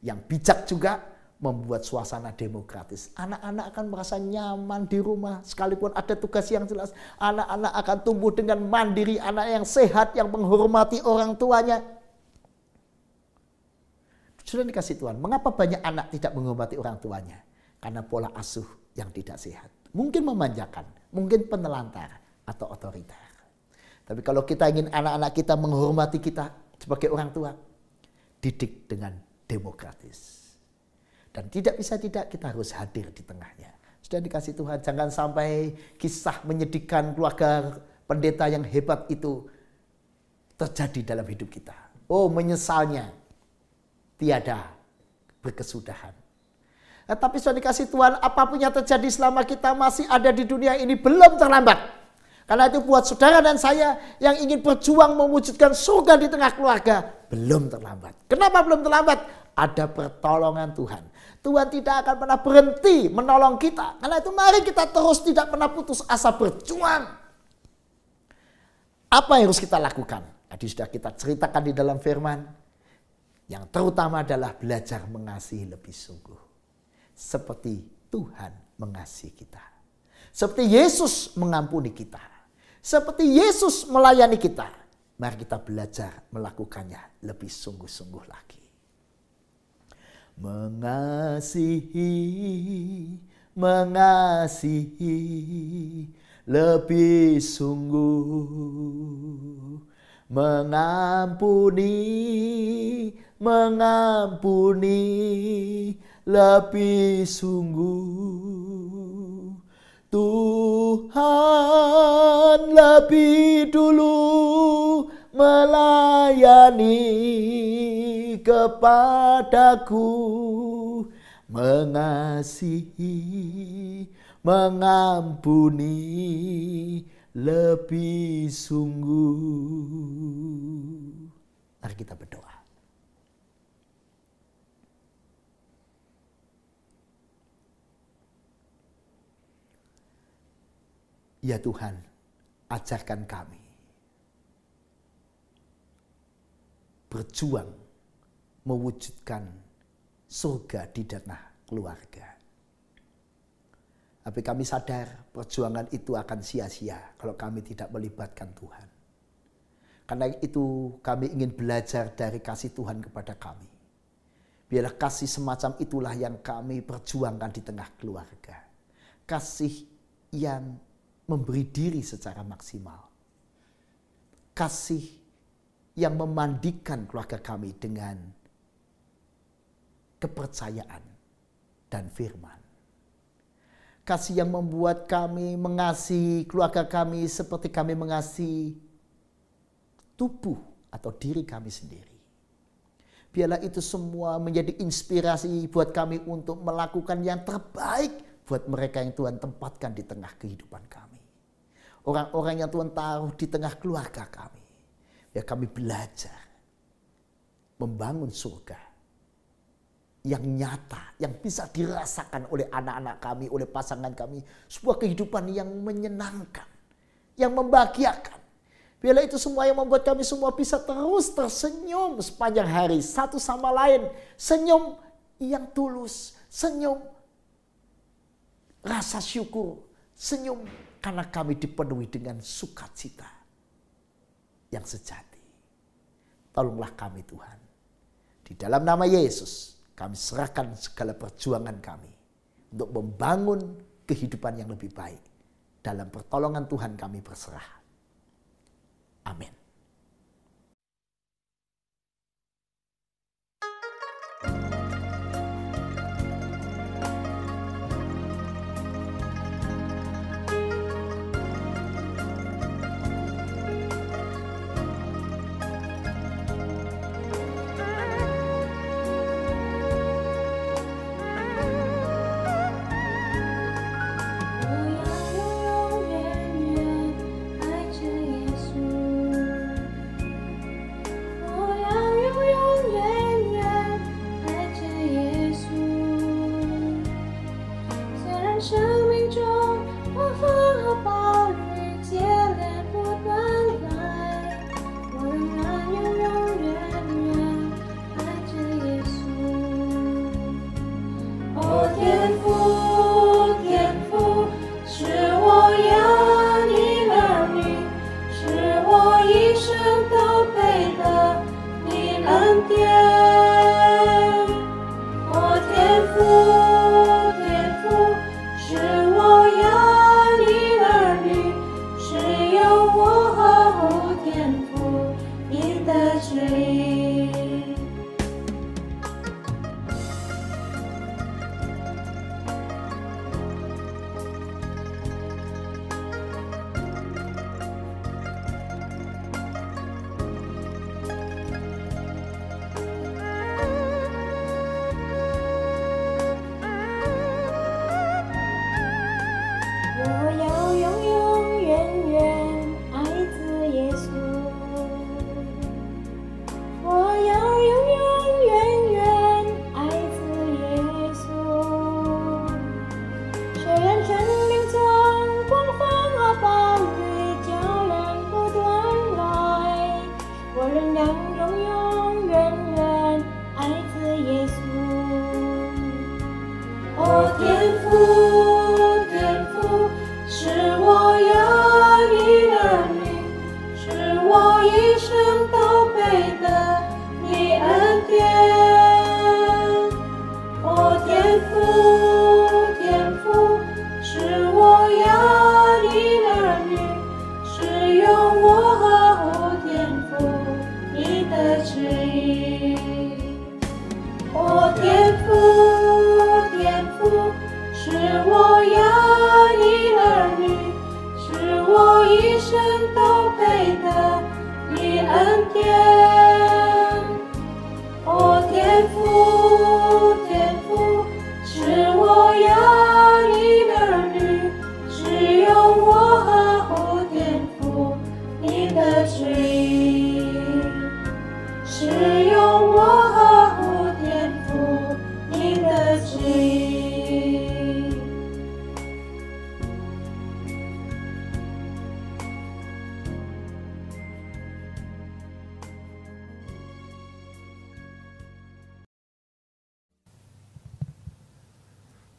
S5: yang bijak juga membuat suasana demokratis. Anak-anak akan merasa nyaman di rumah sekalipun ada tugas yang jelas. Anak-anak akan tumbuh dengan mandiri, anak yang sehat, yang menghormati orang tuanya. Sudah dikasih Tuhan, mengapa banyak anak tidak menghormati orang tuanya? Karena pola asuh yang tidak sehat. Mungkin memanjakan, mungkin penelantar atau otoriter. Tapi kalau kita ingin anak-anak kita menghormati kita sebagai orang tua, didik dengan demokratis. Dan tidak bisa tidak, kita harus hadir di tengahnya. Sudah dikasih Tuhan, jangan sampai kisah menyedihkan keluarga pendeta yang hebat itu terjadi dalam hidup kita. Oh, menyesalnya tiada berkesudahan. Tapi sudah dikasih Tuhan, apapun yang terjadi selama kita masih ada di dunia ini belum terlambat. Karena itu buat saudara dan saya yang ingin berjuang mewujudkan surga di tengah keluarga, belum terlambat. Kenapa belum terlambat? Ada pertolongan Tuhan. Tuhan tidak akan pernah berhenti menolong kita. Karena itu mari kita terus tidak pernah putus asa berjuang. Apa yang harus kita lakukan? Tadi sudah kita ceritakan di dalam firman. Yang terutama adalah belajar mengasihi lebih sungguh. Seperti Tuhan mengasihi kita. Seperti Yesus mengampuni kita. Seperti Yesus melayani kita, mari kita belajar melakukannya lebih sungguh-sungguh lagi. Mengasihi lebih sungguh. Mengampuni lebih sungguh. Tuhan lebih dulu melayani kepadaku mengasihi, mengampuni lebih sungguh. Mari kita berdoa. Ya Tuhan, ajarkan kami berjuang mewujudkan surga di tanah keluarga. Tapi kami sadar perjuangan itu akan sia-sia kalau kami tidak melibatkan Tuhan. Karena itu kami ingin belajar dari kasih Tuhan kepada kami. Biarlah kasih semacam itulah yang kami perjuangkan di tengah keluarga. Kasih yang memberi diri secara maksimal. Kasih yang memandikan keluarga kami dengan kepercayaan dan firman. Kasih yang membuat kami mengasihi keluarga kami seperti kami mengasihi tubuh atau diri kami sendiri. Biarlah itu semua menjadi inspirasi buat kami untuk melakukan yang terbaik buat mereka yang Tuhan tempatkan di tengah kehidupan kami. Orang-orang yang Tuhan taruh di tengah keluarga kami. Ya kami belajar membangun surga yang nyata, yang bisa dirasakan oleh anak-anak kami, oleh pasangan kami. Sebuah kehidupan yang menyenangkan, yang membahagiakan. Biarlah itu semua yang membuat kami semua bisa terus tersenyum sepanjang hari. Satu sama lain. Senyum yang tulus. Senyum rasa syukur. Senyum karena kami dipenuhi dengan sukacita yang sejati. Tolonglah kami Tuhan. Di dalam nama Yesus, kami serahkan segala perjuangan kami untuk membangun kehidupan yang lebih baik. Dalam pertolongan Tuhan kami berserah. Amin.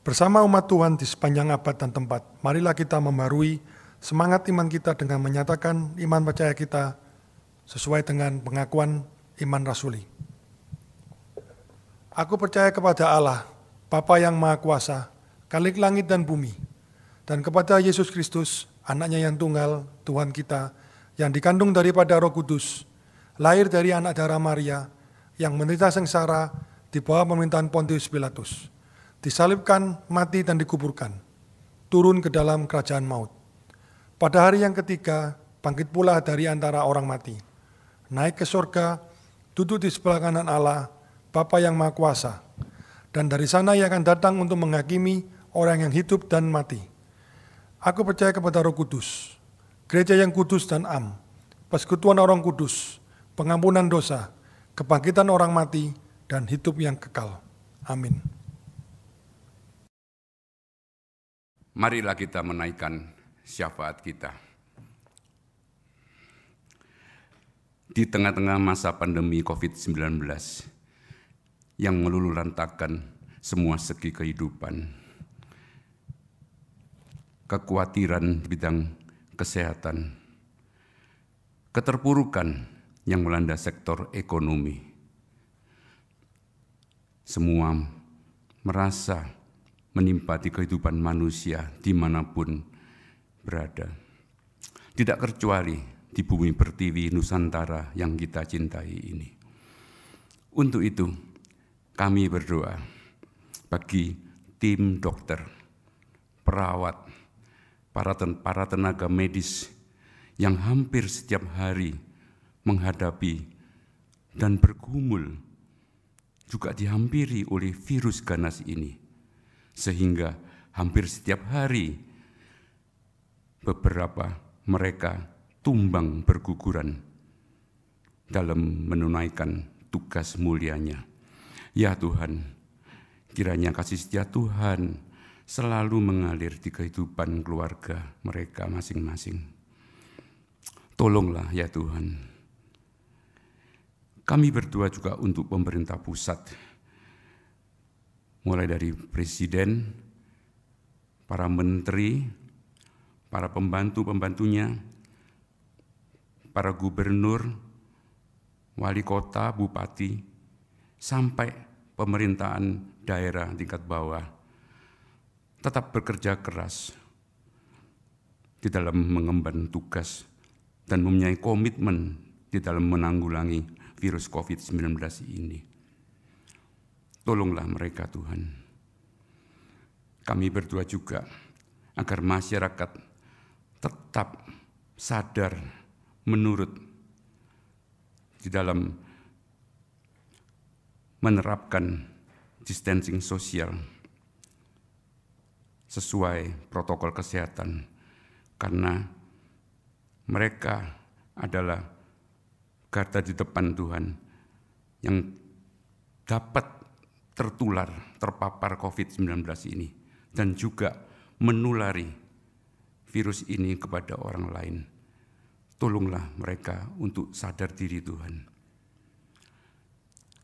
S2: Bersama umat Tuhan di sepanjang abad dan tempat, marilah kita membarui semangat iman kita dengan menyatakan iman percaya kita sesuai dengan pengakuan iman rasuli. Aku percaya kepada Allah, Bapa yang Maha Kuasa, Khalik langit dan bumi, dan kepada Yesus Kristus, anaknya yang tunggal, Tuhan kita, yang dikandung daripada Roh Kudus, lahir dari anak darah Maria, yang menderita sengsara di bawah pemerintahan Pontius Pilatus, disalibkan, mati dan dikuburkan, turun ke dalam kerajaan maut. Pada hari yang ketiga, bangkit pula dari antara orang mati, naik ke surga, duduk di sebelah kanan Allah, Bapa yang Maha Kuasa, dan dari sana ia akan datang untuk menghakimi orang yang hidup dan mati. Aku percaya kepada Roh Kudus, gereja yang kudus dan am, persekutuan orang kudus, pengampunan dosa, kebangkitan orang mati, dan hidup yang kekal. Amin.
S8: Marilah kita menaikkan syafaat kita. Di tengah-tengah masa pandemi COVID-19 yang meluluhlantakkan semua segi kehidupan, kekhawatiran di bidang kesehatan, keterpurukan yang melanda sektor ekonomi, semua merasa menimpa di kehidupan manusia dimanapun berada. Tidak kecuali di bumi pertiwi Nusantara yang kita cintai ini. Untuk itu, kami berdoa bagi tim dokter, perawat, para tenaga medis yang hampir setiap hari menghadapi dan bergumul juga dihampiri oleh virus ganas ini, sehingga hampir setiap hari beberapa mereka tumbang berguguran dalam menunaikan tugas mulianya. Ya Tuhan, kiranya kasih setia Tuhan selalu mengalir di kehidupan keluarga mereka masing-masing. Tolonglah ya Tuhan. Kami berdoa juga untuk pemerintah pusat, mulai dari presiden, para menteri, para pembantu-pembantunya, para gubernur, wali kota, bupati, sampai pemerintahan daerah tingkat bawah, tetap bekerja keras di dalam mengemban tugas dan mempunyai komitmen di dalam menanggulangi virus COVID-19 ini. Tolonglah mereka Tuhan. Kami berdoa juga agar masyarakat tetap sadar menurut di dalam menerapkan distancing sosial sesuai protokol kesehatan, karena mereka adalah garda di depan Tuhan yang dapat terpapar COVID-19 ini, dan juga menulari virus ini kepada orang lain. Tolonglah mereka untuk sadar diri Tuhan.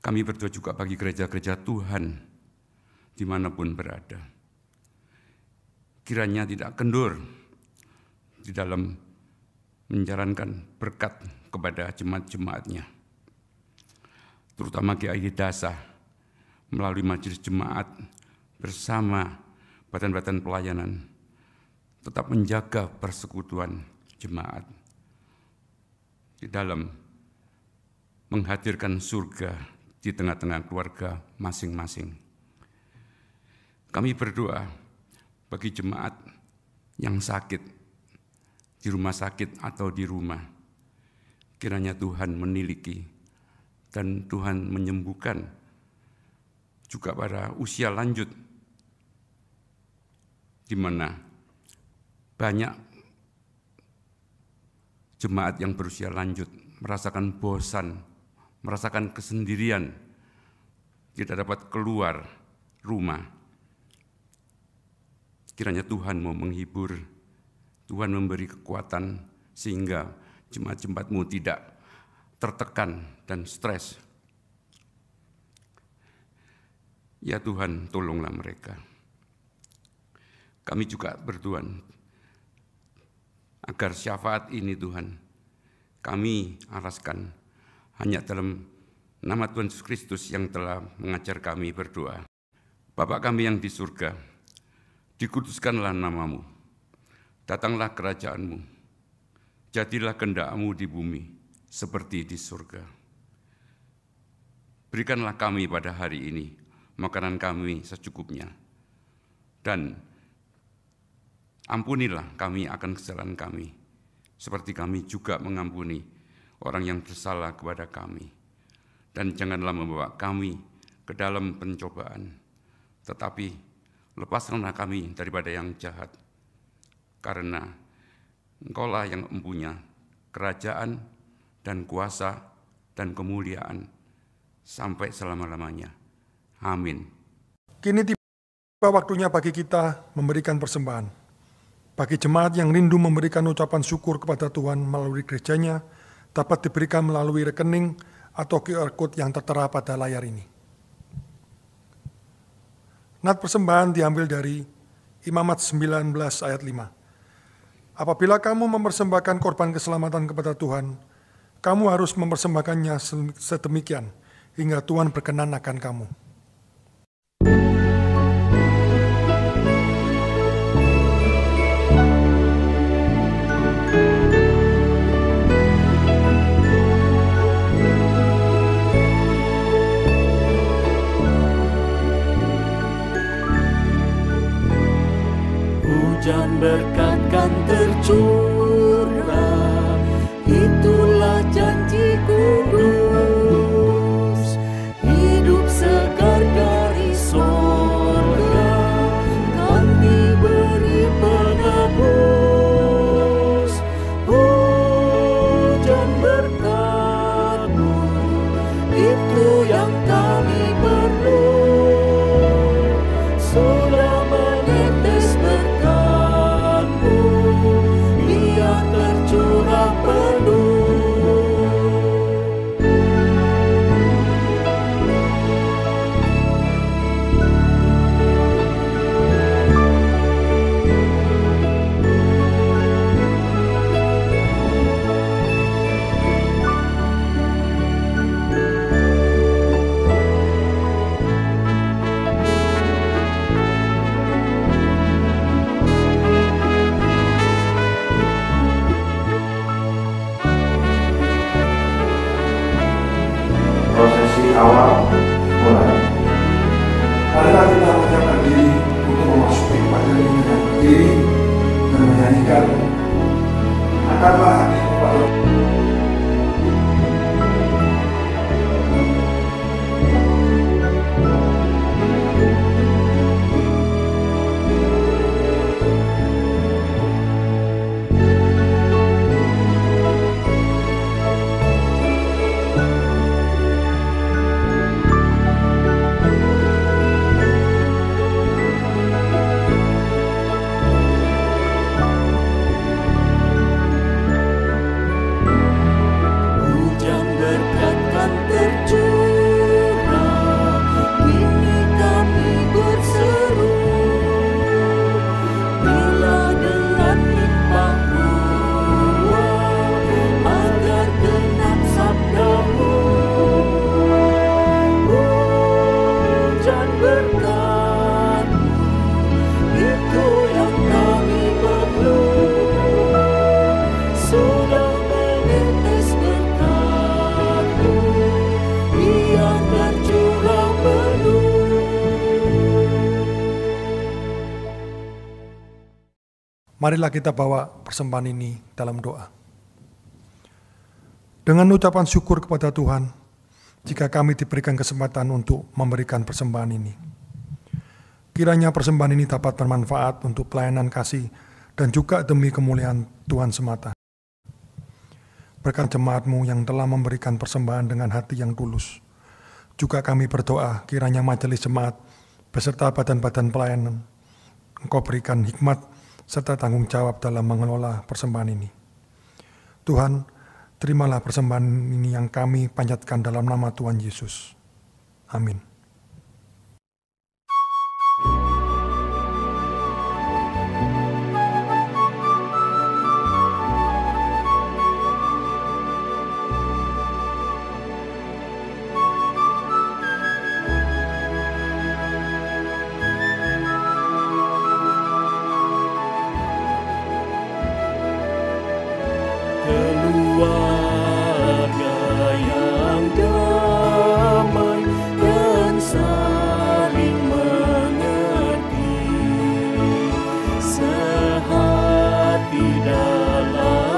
S8: Kami berdoa juga bagi gereja-gereja Tuhan dimanapun berada. Kiranya tidak kendur di dalam menjalankan berkat kepada jemaat-jemaatnya, terutama GKI Dasa melalui majelis jemaat bersama badan-badan pelayanan tetap menjaga persekutuan jemaat di dalam menghadirkan surga di tengah-tengah keluarga masing-masing. Kami berdoa bagi jemaat yang sakit di rumah sakit atau di rumah, kiranya Tuhan meniliki dan Tuhan menyembuhkan juga pada usia lanjut, di mana banyak jemaat yang berusia lanjut merasakan bosan, merasakan kesendirian, tidak dapat keluar rumah. Kiranya Tuhan mau menghibur, Tuhan memberi kekuatan sehingga jemaat-jemaatmu tidak tertekan dan stres. Ya Tuhan, tolonglah mereka. Kami juga berdoa agar syafaat ini Tuhan kami araskan hanya dalam nama Tuhan Yesus Kristus yang telah mengajar kami berdoa. Bapa kami yang di surga, dikuduskanlah namamu, datanglah kerajaan-Mu, jadilah kehendak-Mu di bumi seperti di surga. Berikanlah kami pada hari ini makanan kami secukupnya, dan ampunilah kami akan kesalahan kami, seperti kami juga mengampuni orang yang bersalah kepada kami. Dan janganlah membawa kami ke dalam pencobaan, tetapi lepaskanlah kami daripada yang jahat. Karena Engkaulah yang mempunyai kerajaan dan kuasa dan kemuliaan sampai selama-lamanya. Amin.
S2: Kini tiba waktunya bagi kita memberikan persembahan. Bagi jemaat yang rindu memberikan ucapan syukur kepada Tuhan melalui gerejanya, dapat diberikan melalui rekening atau QR Code yang tertera pada layar ini. Nat persembahan diambil dari Imamat 19 ayat 5. Apabila kamu mempersembahkan korban keselamatan kepada Tuhan, kamu harus mempersembahkannya sedemikian hingga Tuhan berkenan akan kamu.
S1: Hujan berkat kan tercurah, itulah janji kudus. Hidup segar dari sorga, kan diberi penebus. Hujan berkat-Mu, itu yang kami perlu. Sudah menetes berkat-Mu, biar tercurah penuh.
S2: Prosesi awal mulai. Marilah kita menyiapkan diri untuk memasuki pagelaran dengan berdiri dan menyanyikan Akarlah Hatiku Pada. Hujan berkat kan tercurah, kini kami berseru. Bila dengan limpah ruah, agar genap sabda-Mu. Hujan berkat-Mu, itu yang kami perlu. Sudah menetes berkat-Mu, biar tercurah penuh. Marilah kita bawa persembahan ini dalam doa. Dengan ucapan syukur kepada Tuhan, jika kami diberikan kesempatan untuk memberikan persembahan ini. Kiranya persembahan ini dapat bermanfaat untuk pelayanan kasih dan juga demi kemuliaan Tuhan semata. Berkat jemaat-Mu yang telah memberikan persembahan dengan hati yang tulus. Juga kami berdoa kiranya majelis jemaat beserta badan-badan pelayanan Engkau berikan hikmat serta tanggung jawab dalam mengelola persembahan ini. Tuhan, terimalah persembahan ini yang kami panjatkan dalam nama Tuhan Yesus. Amin.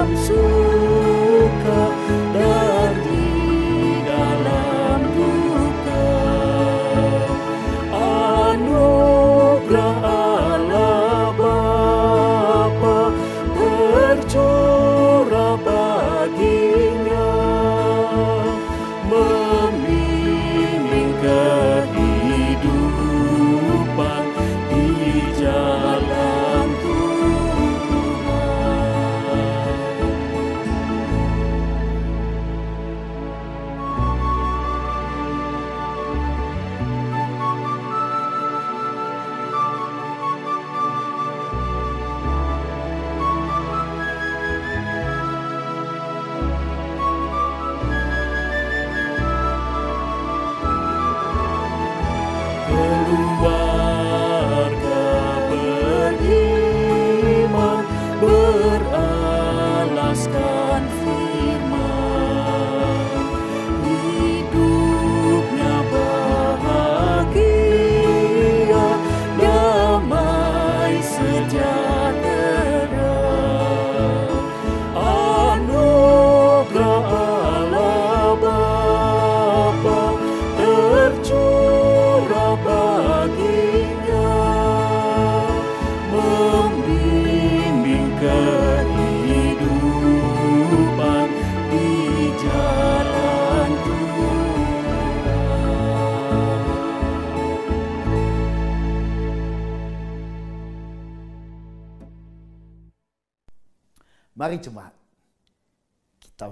S1: dalam suka dan di dalam duka. Anugerah Allah Bapa tercurah baginya, membimbing kehidupan di jalan Tuhan. Keluarga beriman beralaskan firman, hidupnya bahagia, damai sejahtera. Anugerah Allah Bapa tercurah baginya, membimbing kehidupan di jalan Tuhan.
S5: Mari jemaat, kita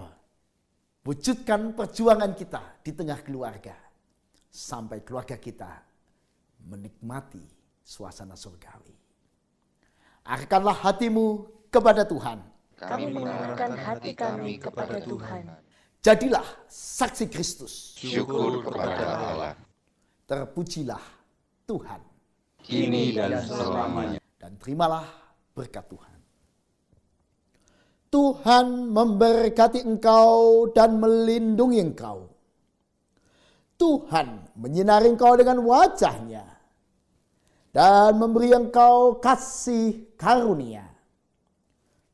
S5: wujudkan perjuangan kita di tengah keluarga, sampai keluarga kita menikmati suasana surgawi. Arahkanlah hatimu kepada Tuhan.
S9: Kami mengarahkan hati kami kepada Tuhan.
S5: Jadilah saksi Kristus.
S7: Syukur kepada Allah,
S5: Terpujilah Tuhan.
S7: kini dan selamanya.
S5: Dan terimalah berkat Tuhan. Tuhan memberkati engkau dan melindungi engkau. Tuhan menyinari engkau dengan wajah-Nya dan memberi engkau kasih karunia.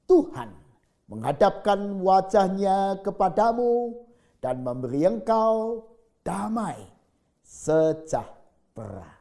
S5: Tuhan menghadapkan wajah-Nya kepadamu dan memberi engkau damai sejahtera.